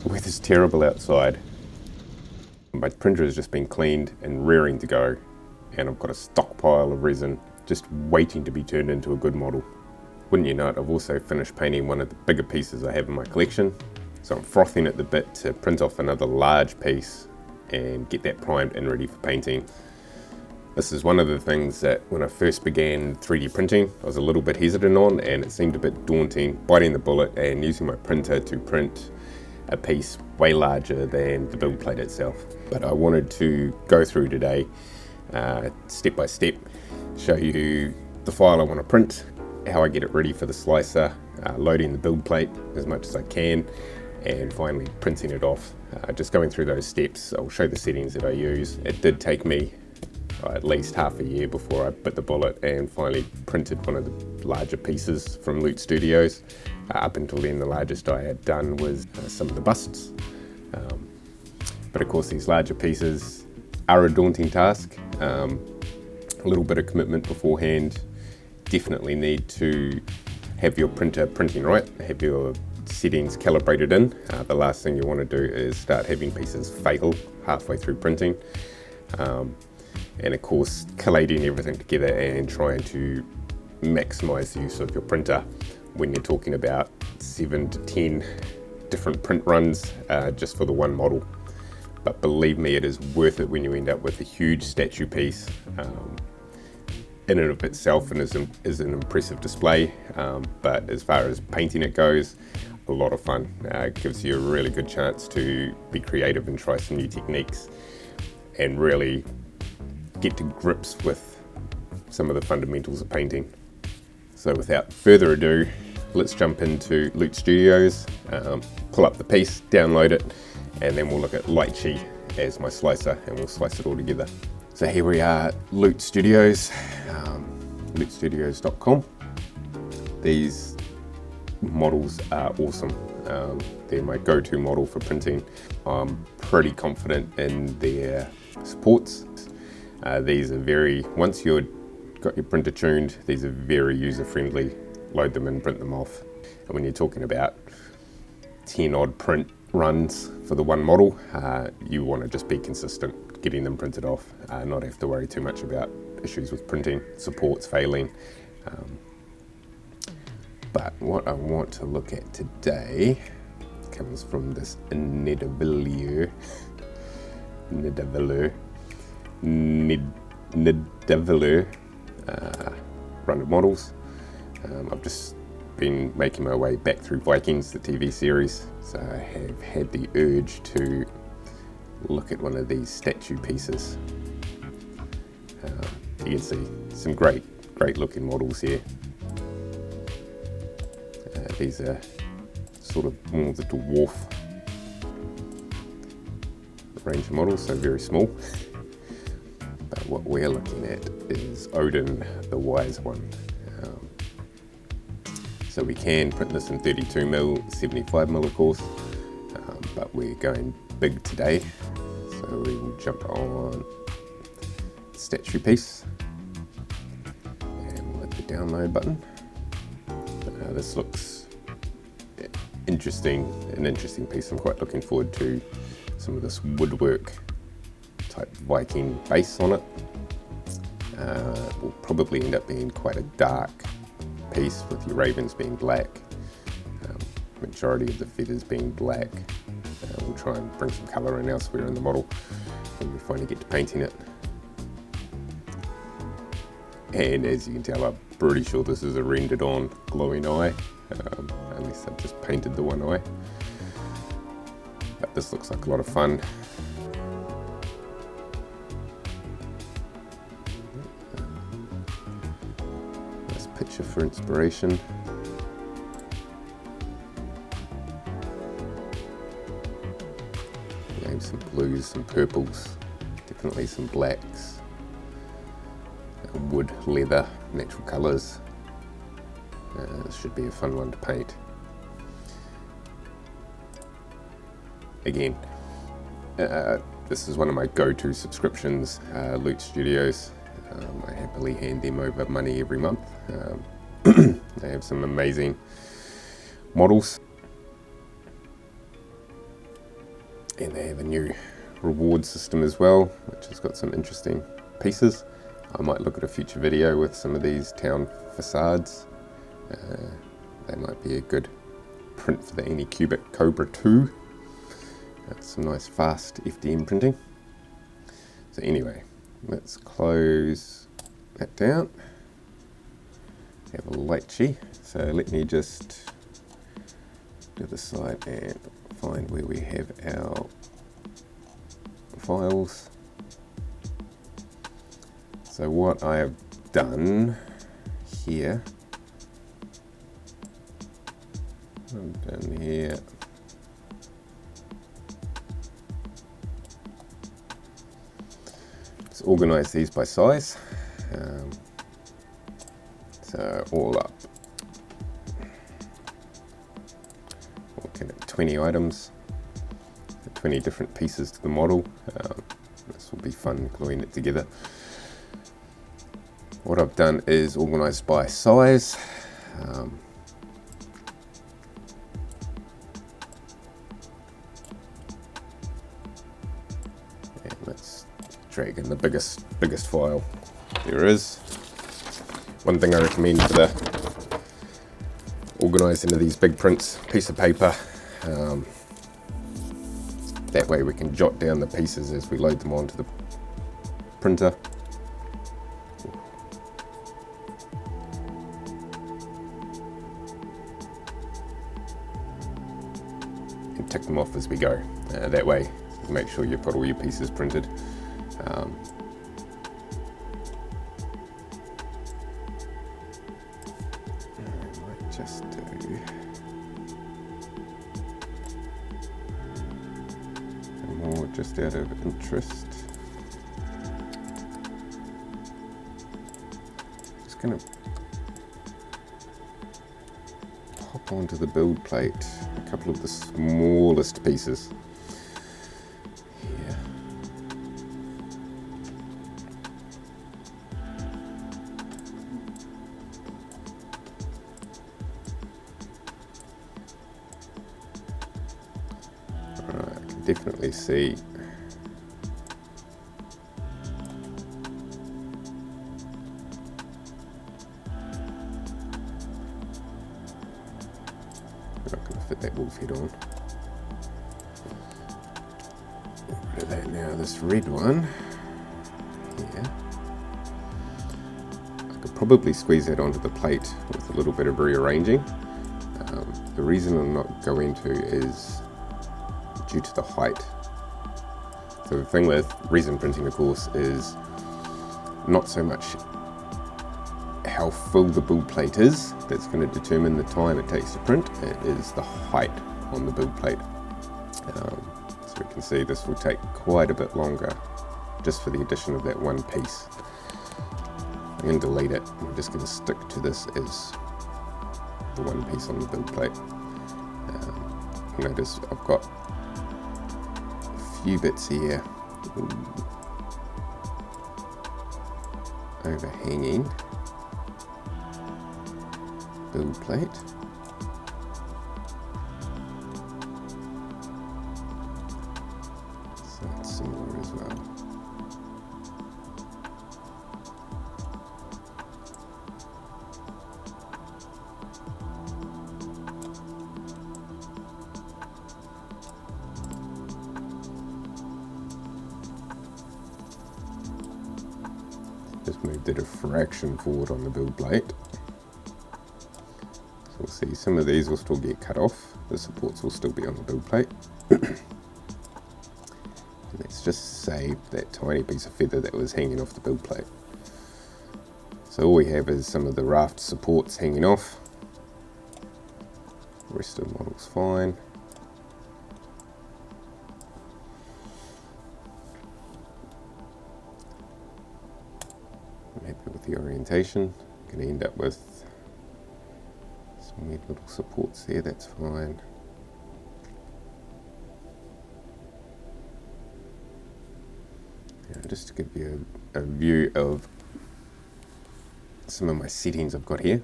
The weather's terrible outside. My printer has just been cleaned and raring to go, and I've got a stockpile of resin just waiting to be turned into a good model. Wouldn't you know it, I've also finished painting one of the bigger pieces I have in my collection, so I'm frothing at the bit to print off another large piece and get that primed and ready for painting. This is one of the things that when I first began 3D printing I was a little bit hesitant on, and it seemed a bit daunting biting the bullet and using my printer to print a piece way larger than the build plate itself. But I wanted to go through today step by step, show you the file I want to print, how I get it ready for the slicer, loading the build plate as much as I can, and finally printing it off. Just going through those steps, I'll show the settings that I use. It did take me at least half a year before I bit the bullet and finally printed one of the larger pieces from Loot Studios. Up until then, the largest I had done was some of the busts. But of course, these larger pieces are a daunting task. A little bit of commitment beforehand. Definitely need to have your printer printing right, have your settings calibrated in. The last thing you want to do is start having pieces fail halfway through printing. And of course, collating everything together and trying to maximize the use of your printer when you're talking about 7 to 10 different print runs just for the one model. But believe me, it is worth it when you end up with a huge statue piece in and of itself, and is an impressive display. But as far as painting it goes, a lot of fun. It gives you a really good chance to be creative and try some new techniques and really get to grips with some of the fundamentals of painting. So without further ado, let's jump into Loot Studios, pull up the piece, download it, and then we'll look at Lychee as my slicer and we'll slice it all together. So here we are, Loot Studios, lootstudios.com. These models are awesome. They're my go-to model for printing. I'm pretty confident in their supports. These are once you've got your printer tuned, these are very user-friendly. Load them in, print them off. And when you're talking about 10 odd print runs for the one model, you want to just be consistent, getting them printed off, not have to worry too much about issues with printing, supports failing. But what I want to look at today comes from this Nidavellir run of models. I've just been making my way back through Vikings, the TV series, so I have had the urge to look at one of these statue pieces. You can see some great looking models here. These are sort of more the dwarf range of models, so very small. But what we're looking at is Odin The Wise one. So we can print this in 32mm, 75mm of course, but we're going big today. So we will jump on the statue piece and we'll hit the download button. This looks an interesting piece. I'm quite looking forward to some of this woodwork type Viking base on it. Will probably end up being quite a dark piece with your ravens being black, majority of the feathers being black. We'll try and bring some colour in elsewhere in the model when we finally get to painting it. And as you can tell, I'm pretty sure this is a rendered on glowing eye, unless I've just painted the one eye. But this looks like a lot of fun. Nice picture for inspiration. Maybe some blues, some purples, definitely some blacks. Wood, leather, natural colours. This should be a fun one to paint. Again, this is one of my go-to subscriptions, Loot Studios. I happily hand them over money every month. They have some amazing models. And they have a new reward system as well, which has got some interesting pieces. I might look at a future video with some of these town facades. They might be a good print for the Anycubic Cobra 2. That's some nice fast FDM printing. So anyway, let's close that down. Have a Lychee. So let me just do the side and find where we have our files. So what I have done here, down here, let's organize these by size. So all up, looking at 20 items, 20 different pieces to the model. This will be fun gluing it together. What I've done is organized by size. And let's drag in the biggest file there is. One thing I recommend for the organising of these big prints, piece of paper. That way we can jot down the pieces as we load them onto the printer. And tick them off as we go. That way, make sure you've got all your pieces printed. Just do more just out of interest. Just going to pop onto the build plate a couple of the smallest pieces here. Definitely see I'm not going to fit that wolf head on. Get rid of that now. This red one here, I could probably squeeze that onto the plate with a little bit of rearranging. The reason I'm not going to is due to the height. So the thing with resin printing, of course, is not so much how full the build plate is that's going to determine the time it takes to print. It is the height on the build plate. So we can see this will take quite a bit longer just for the addition of that one piece. I'm going to delete it. I'm just going to stick to this as the one piece on the build plate. Notice I've got few bits here overhanging build plate. So it's similar as well. Just moved it a fraction forward on the build plate. So we'll see some of these will still get cut off. The supports will still be on the build plate. And let's just save that tiny piece of feather that was hanging off the build plate. So all we have is some of the raft supports hanging off. The rest of the model's fine. I'm happy with the orientation. Going to end up with some weird little supports there, that's fine. Just to give you a view of some of my settings I've got here.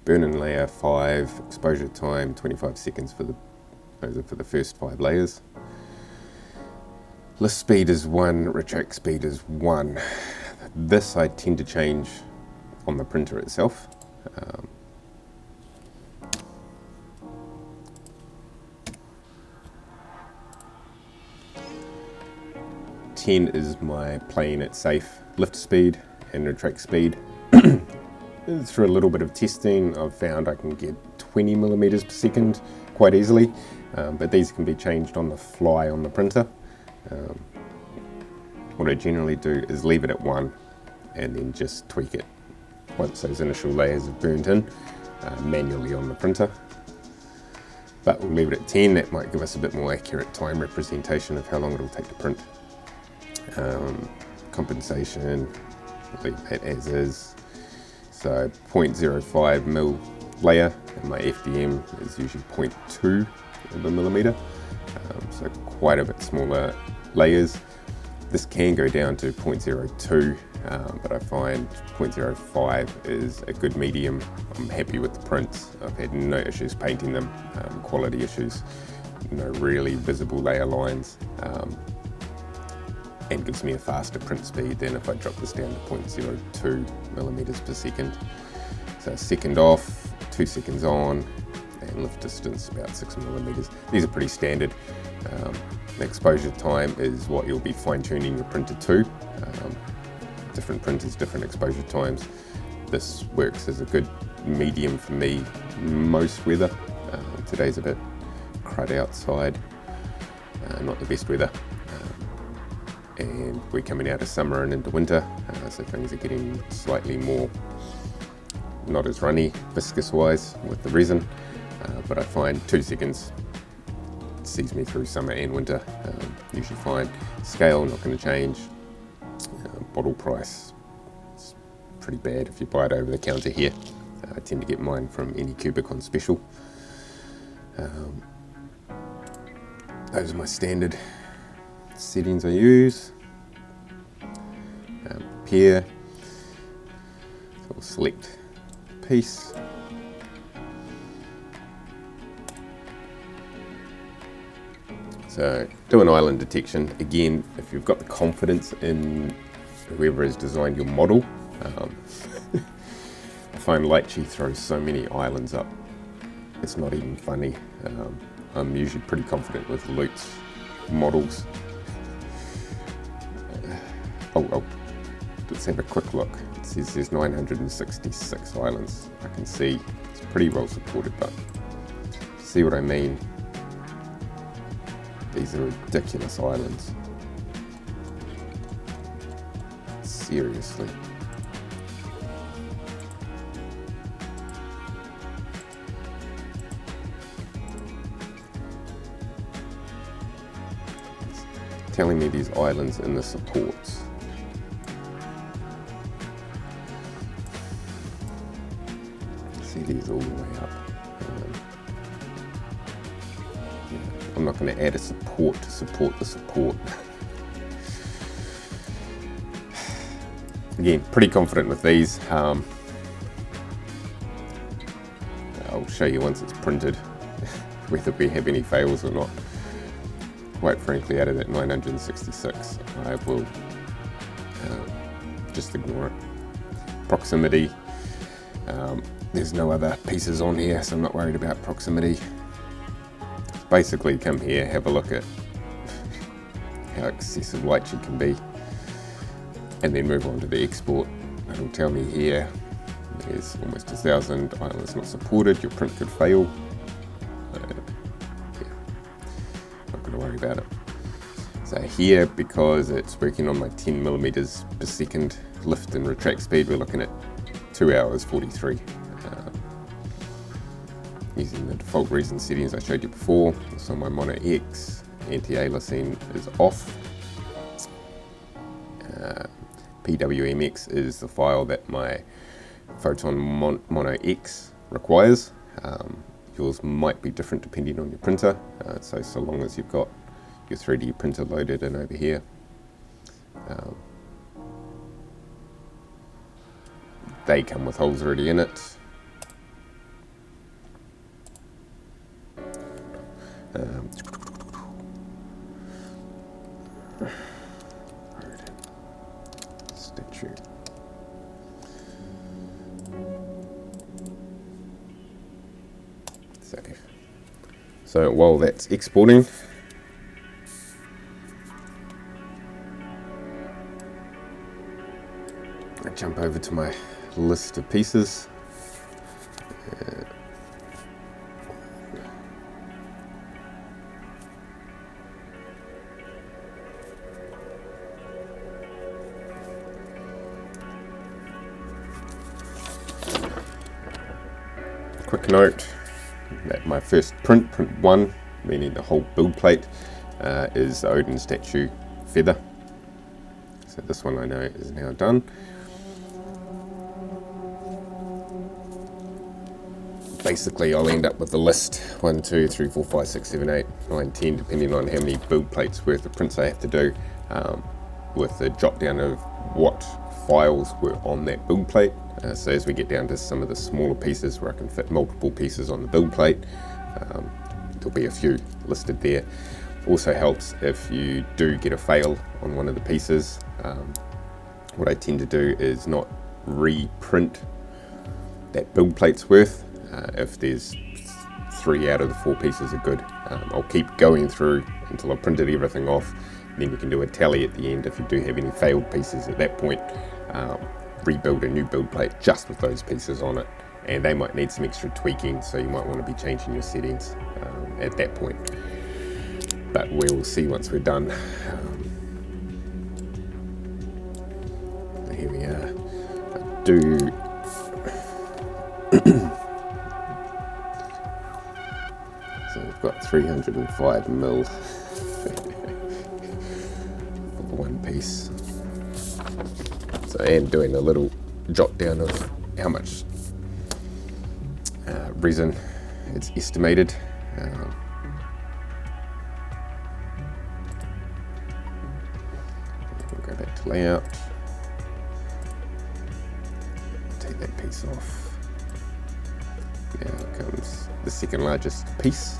Burn and layer 5, exposure time 25 seconds for the Those are for the first 5 layers. Lift speed is 1, retract speed is 1. This I tend to change on the printer itself. 10 is my playing it safe lift speed and retract speed. Through a little bit of testing, I've found I can get 20 millimeters per second quite easily, but these can be changed on the fly on the printer. What I generally do is leave it at 1 and then just tweak it once those initial layers have burnt in manually on the printer. But we'll leave it at 10, that might give us a bit more accurate time representation of how long it'll take to print. Compensation, leave that as is. So 0.05 mil layer, and my FDM is usually 0.2 of a millimeter, so quite a bit smaller layers. This can go down to 0.02, but I find 0.05 is a good medium. I'm happy with the prints. I've had no issues painting them, quality issues, no really visible layer lines, and gives me a faster print speed than if I drop this down to 0.02 millimeters per second. So second off, 2 seconds on, and lift distance about 6 millimeters. These are pretty standard. The exposure time is what you'll be fine-tuning your printer to. Different printers, different exposure times. This works as a good medium for me most weather. Today's a bit crud outside, not the best weather. And we're coming out of summer and into winter, so things are getting slightly more, not as runny, viscous wise with the resin, but I find 2 seconds sees me through summer and winter, usually fine. Scale, not going to change. Bottle price, it's pretty bad if you buy it over the counter here. I tend to get mine from any cubic on special. Those are my standard settings I use. Pair, so we'll select piece. So do an island detection. Again, if you've got the confidence in whoever has designed your model, I find Lychee throws so many islands up, it's not even funny. I'm usually pretty confident with Luke's models. Let's have a quick look. It says there's 966 islands. I can see it's pretty well supported, but see what I mean? These are ridiculous islands. Seriously. It's telling me these islands in the supports. See these all the way up. I'm not going to add a support to support the support. Again, pretty confident with these. I'll show you once it's printed whether we have any fails or not. Quite frankly, out of that 966, I will just ignore it. Proximity. There's no other pieces on here, so I'm not worried about proximity. Basically, come here, have a look at how excessive Lychee can be, and then move on to the export. It'll tell me here there's almost 1,000 islands not supported, your print could fail. Yeah, not going to worry about it. So here, because it's working on my 10 millimeters per second lift and retract speed, we're looking at 2 hours 43. Using the default resin settings I showed you before. So my Mono X anti-aliasing is off. PWMX is the file that my Photon Mono X requires. Yours might be different depending on your printer, so long as you've got your 3D printer loaded in over here. They come with holes already in it. Statue. Save. So while that's exporting, I jump over to my list of pieces. Quick note that my first print 1, meaning the whole build plate, is the Odin statue feather. So this one I know is now done. Basically I'll end up with the list 1, 2, 3, 4, 5, 6, 7, 8, 9, 10, depending on how many build plates worth of prints I have to do, with the drop down of what files were on that build plate. So as we get down to some of the smaller pieces where I can fit multiple pieces on the build plate, there'll be a few listed there. Also helps if you do get a fail on one of the pieces. What I tend to do is not reprint that build plate's worth. If there's 3 out of the 4 pieces are good, I'll keep going through until I've printed everything off. Then you can do a tally at the end if you do have any failed pieces. At that point, rebuild a new build plate just with those pieces on it, and they might need some extra tweaking, so you might want to be changing your settings at that point. But we will see once we're done. Here we are. I do so we've got 305 mil for one piece. So I am doing a little jot down of how much resin it's estimated. We'll go back to layout. Take that piece off. Now comes the second largest piece.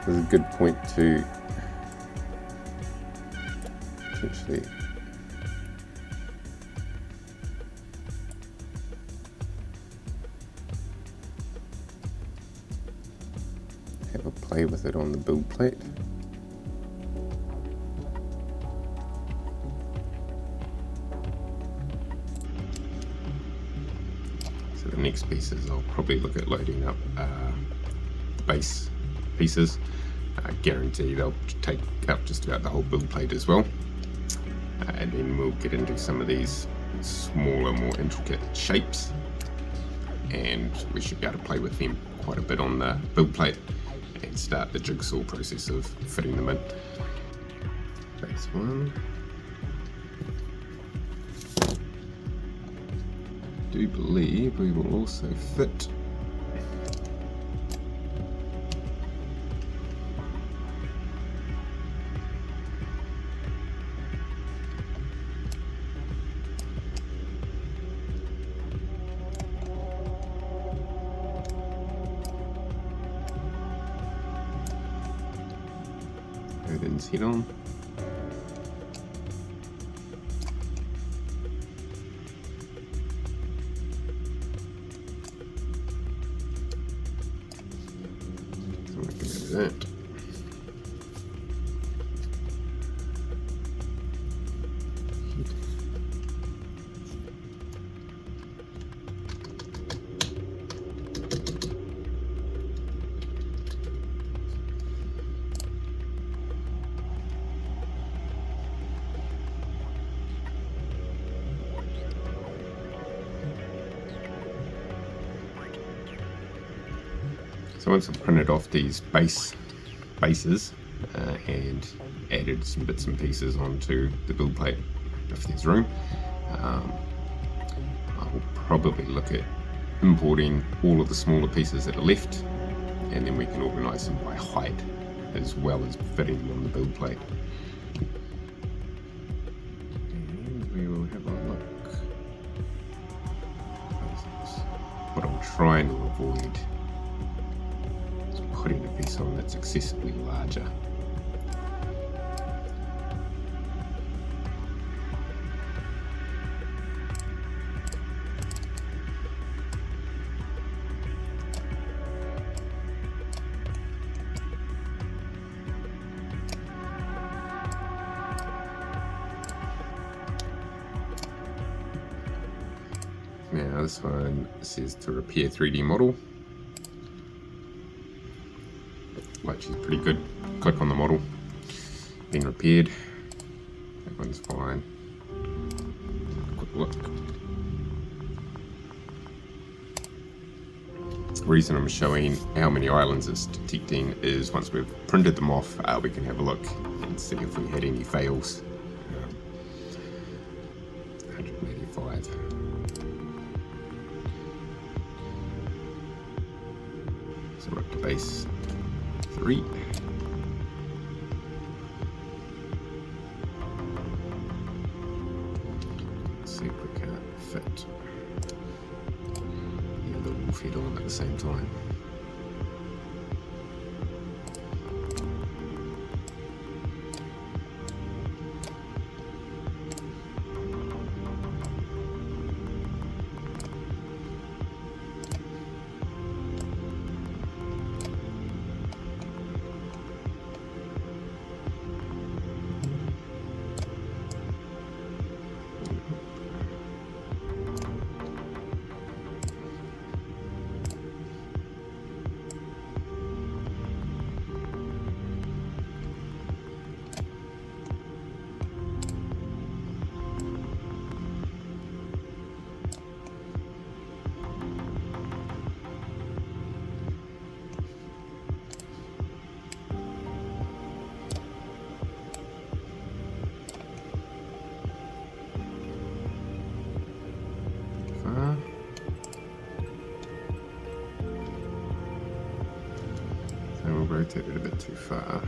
This is a good point to potentially have a play with it on the build plate. So the next pieces I'll probably look at loading up the base pieces. I guarantee they'll take up just about the whole build plate as well, and then we'll get into some of these smaller, more intricate shapes, and we should be able to play with them quite a bit on the build plate and start the jigsaw process of fitting them in. Base one. I do believe we will also fit Odin's head on. So we can do that. So once I've printed off these bases and added some bits and pieces onto the build plate, if there's room. I will probably look at importing all of the smaller pieces that are left, and then we can organise them by height as well as fitting them on the build plate. And we will have a look. What I'm trying to avoid is putting a piece on that's excessively larger. Now this one says to repair 3D model, which is pretty good. Click on the model, being repaired. That one's fine. Quick look. The reason I'm showing how many islands it's detecting is once we've printed them off, we can have a look and see if we had any fails. 185. So we're up to base 3. Let's see if we can fit the other wolf head on at the same time. Rotate it a bit too far.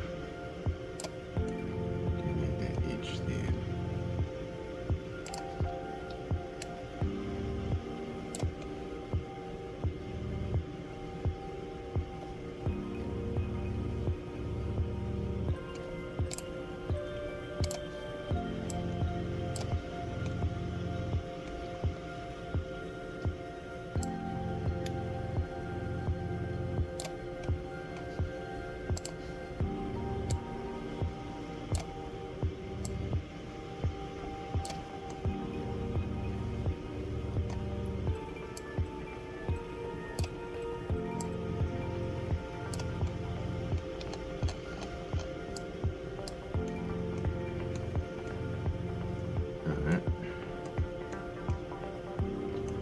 You need that edge there.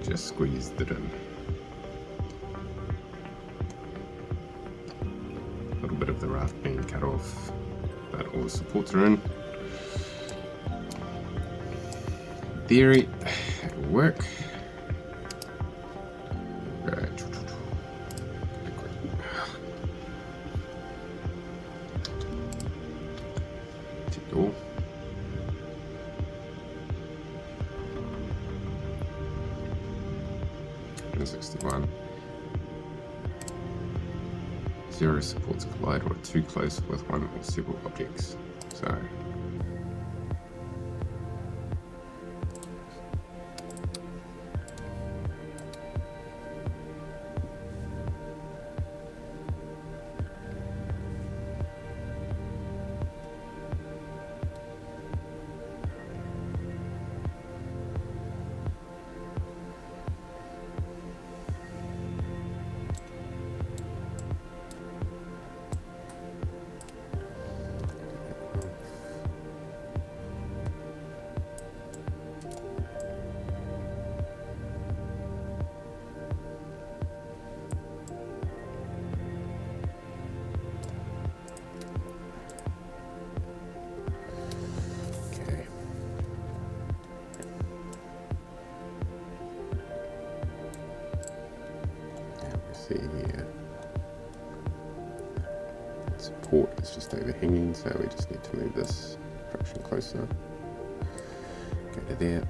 Just squeezed it in. A little bit of the raft being cut off, but all the supports are in. In theory, it'll work. Right. Take all. 61. 0 supports collide or are too close with one or several objects. So support is just overhanging, so we just need to move this fraction closer. Go to there.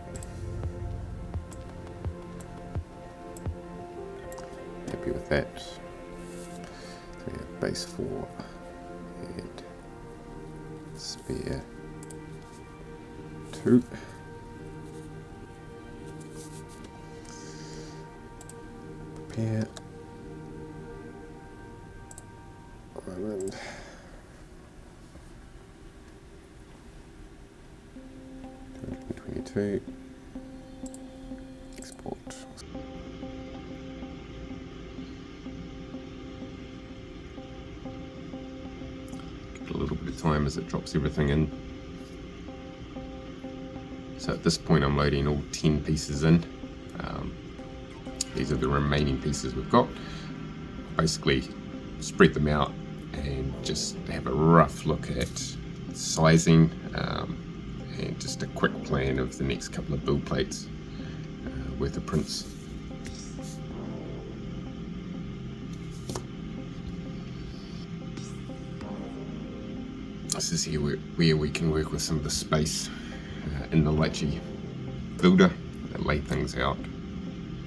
Happy with that. So we have base 4 and spare 2. Prepare. And 222. Export. Give it a little bit of time as it drops everything in. So at this point I'm loading all 10 pieces in. These are the remaining pieces we've got. Basically spread them out and just have a rough look at sizing and just a quick plan of the next couple of build plates worth of prints. This is here where we can work with some of the space in the Lychee builder and lay things out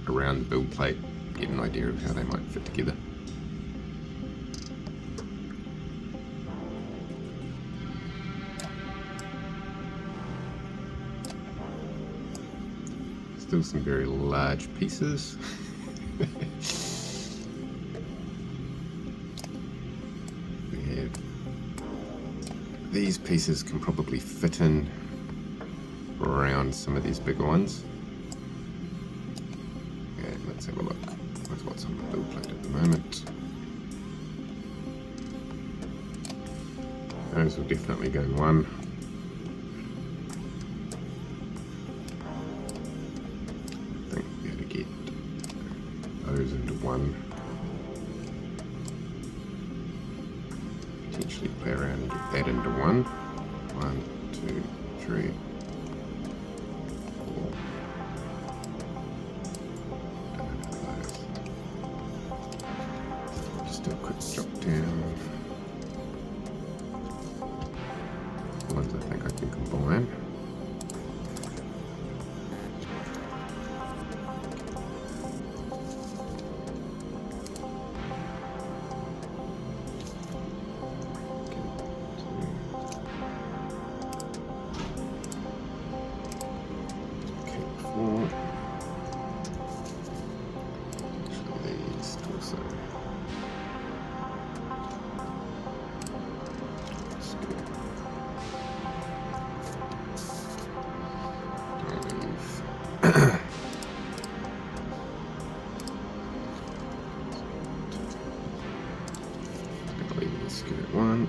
around the build plate, get an idea of how they might fit together. Still some very large pieces. We have these pieces can probably fit in around some of these bigger ones. And let's have a look with what's on the build plate at the moment. Those will definitely go in one. Those into one. Potentially play around and get that into one. 1, 2, 3, 4. Just do a quick drop down. The ones I think I can combine. Skirt 1.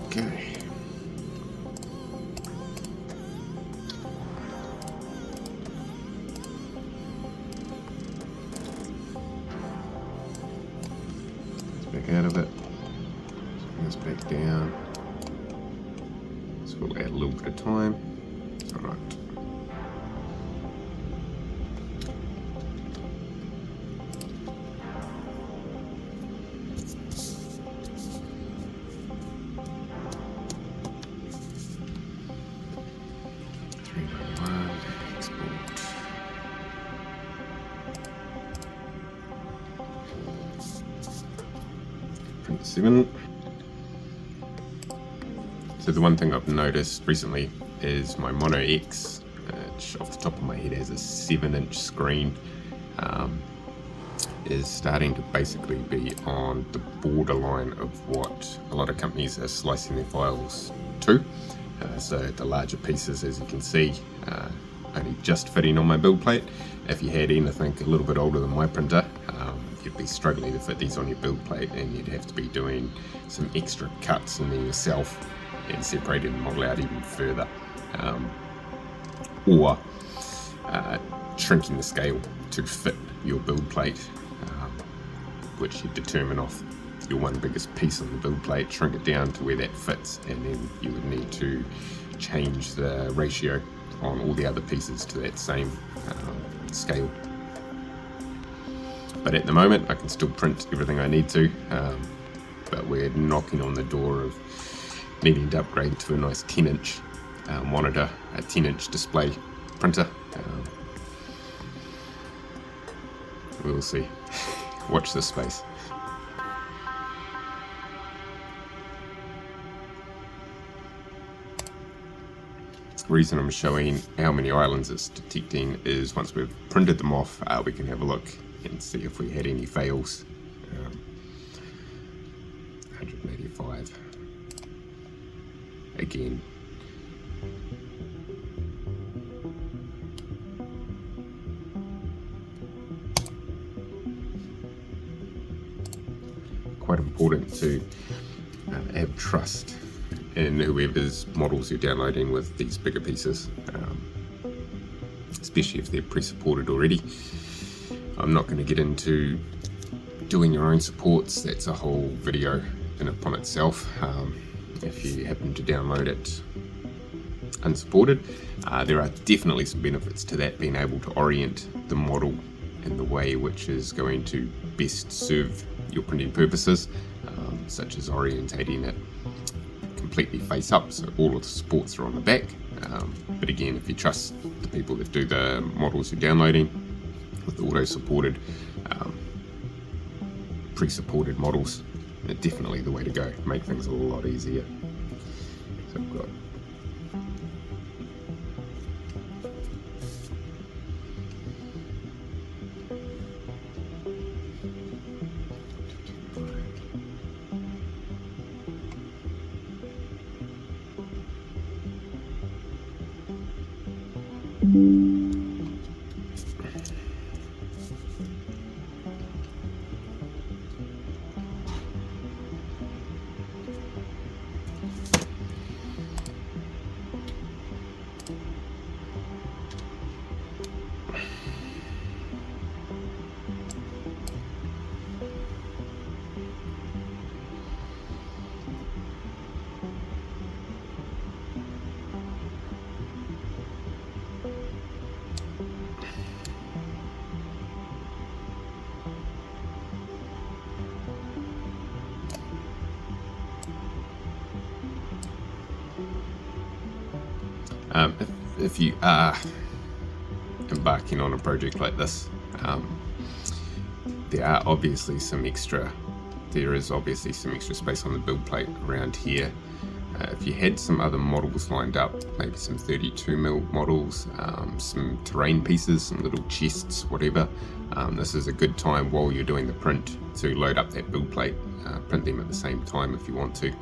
Okay. Let's back out of it. Bring this back down. This will add a little bit of time. It's alright. Print 7. So the one thing I've noticed recently is my Mono X, which off the top of my head has a 7-inch screen, is starting to basically be on the borderline of what a lot of companies are slicing their files to. So the larger pieces, as you can see, only just fitting on my build plate. If you had anything a little bit older than my printer, you'd be struggling to fit these on your build plate, and you'd have to be doing some extra cuts in there yourself and separating the model out even further, or shrinking the scale to fit your build plate, which you determine off your one biggest piece on the build plate, shrink it down to where that fits, and then you would need to change the ratio on all the other pieces to that same scale. But at the moment I can still print everything I need to, but we're knocking on the door of needing to upgrade to a nice 10-inch monitor, a 10-inch display printer. We'll see. Watch this space. The reason I'm showing how many islands it's detecting is once we've printed them off, we can have a look and see if we had any fails. 185 again. Quite important to have trust in whoever's models you're downloading with these bigger pieces, especially if they're pre-supported already. I'm not going to get into doing your own supports, that's a whole video in upon itself. If you happen to download it unsupported, there are definitely some benefits to that, being able to orient the model in the way which is going to best serve your printing purposes, such as orientating it completely face up so all of the supports are on the back. But again, if you trust the people that do the models you're downloading with auto supported, pre-supported models, they're definitely the way to go, make things a lot easier. So we've got if you are embarking on a project like this, there is obviously some extra space on the build plate around here. If you had some other models lined up, maybe some 32mm models, some terrain pieces, some little chests, whatever, this is a good time while you're doing the print to load up that build plate, print them at the same time if you want to.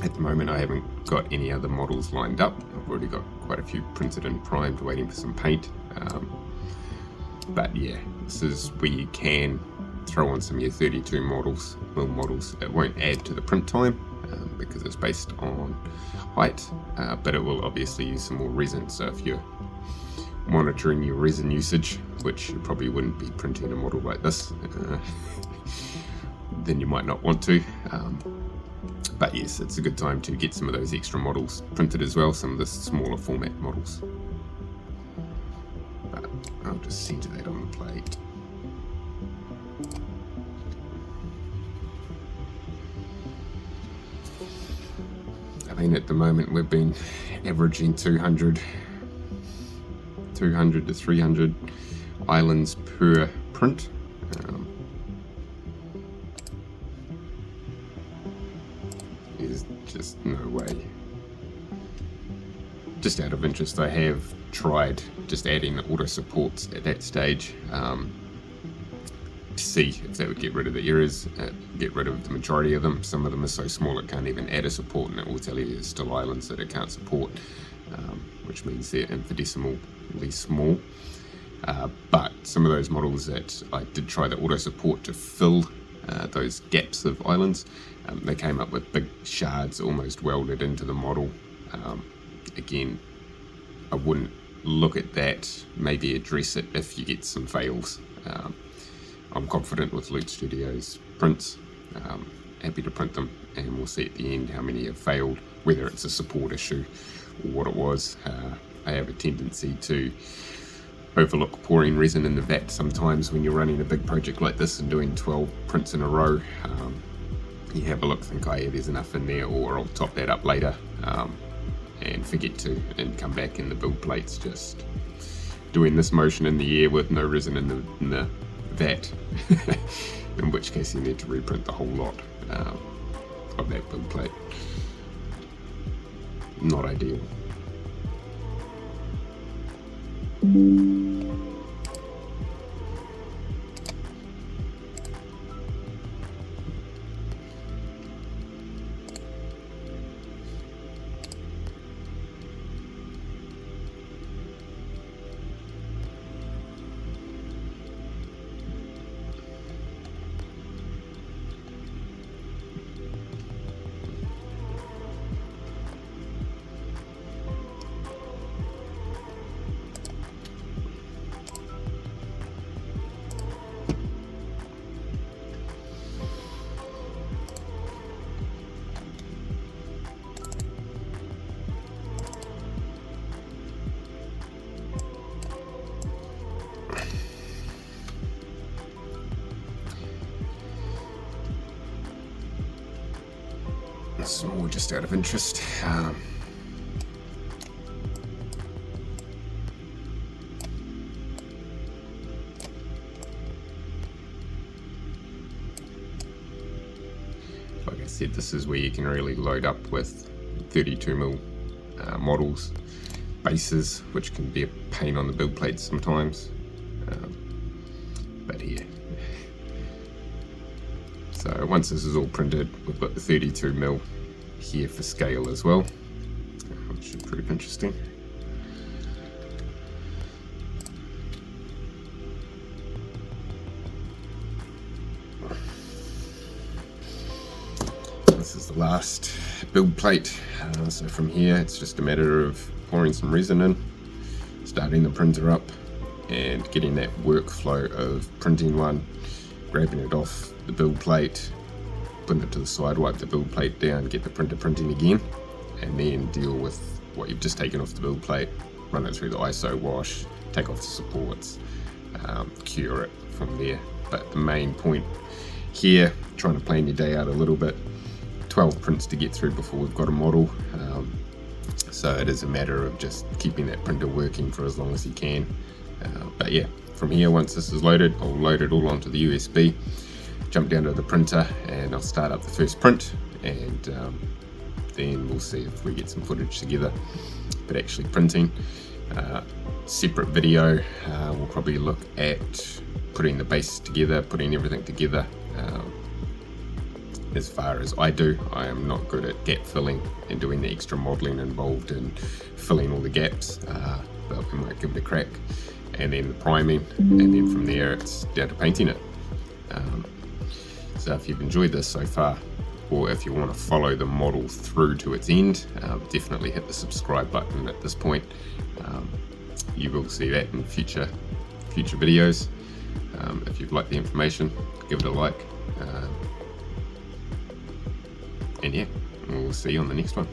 At the moment I haven't got any other models lined up. I've already got quite a few printed and primed, waiting for some paint. But yeah, this is where you can throw on some of your 32mm models. It won't add to the print time because it's based on height, but it will obviously use some more resin. So if you're monitoring your resin usage, which you probably wouldn't be printing a model like this, then you might not want to. But yes, it's a good time to get some of those extra models printed as well, some of the smaller format models. But I'll just center that on the plate. I mean, at the moment we've been averaging 200 to 300 islands per print. There's just no way. Just out of interest, I have tried just adding auto supports at that stage to see if that would get rid of the errors, get rid of the majority of them. Some of them are so small it can't even add a support, and it will tell you there's still islands that it can't support, which means they're infinitesimally small. But some of those models that I did try the auto support to fill those gaps of islands, they came up with big shards almost welded into the model. Again, I wouldn't look at that, maybe address it if you get some fails. I'm confident with Loot Studio's prints, happy to print them, and we'll see at the end how many have failed, whether it's a support issue or what it was. I have a tendency to overlook pouring resin in the vat sometimes when you're running a big project like this and doing 12 prints in a row. You have a look, think, oh yeah, there's enough in there, or I'll top that up later, and forget to, and come back and the build plate's just doing this motion in the air with no resin in the vat, in which case you need to reprint the whole lot of that build plate. Not ideal. It's more just out of interest. Like I said, this is where you can really load up with 32mm models, bases, which can be a pain on the build plate sometimes. But here. So once this is all printed, we've got the 32mm here for scale as well, which should prove interesting. This is the last build plate, so from here it's just a matter of pouring some resin in, starting the printer up, and getting that workflow of printing one, grabbing it off the build plate, putting it to the side, wipe the build plate down, get the printer printing again, and then deal with what you've just taken off the build plate, run it through the ISO wash, take off the supports, cure it from there. But the main point here, trying to plan your day out a little bit, 12 prints to get through before we've got a model, so it is a matter of just keeping that printer working for as long as you can. But yeah, from here, once this is loaded, I'll load it all onto the USB, jump down to the printer, and I'll start up the first print, and then we'll see if we get some footage together. But actually printing, separate video, we'll probably look at putting the base together, putting everything together. As far as I do, I am not good at gap filling and doing the extra modeling involved in filling all the gaps, but we might give it a crack. And then the priming, and then from there it's down to painting it. So if you've enjoyed this so far, or if you want to follow the model through to its end, definitely hit the subscribe button at this point. You will see that in future videos. If you've liked the information, give it a like. And yeah, we'll see you on the next one.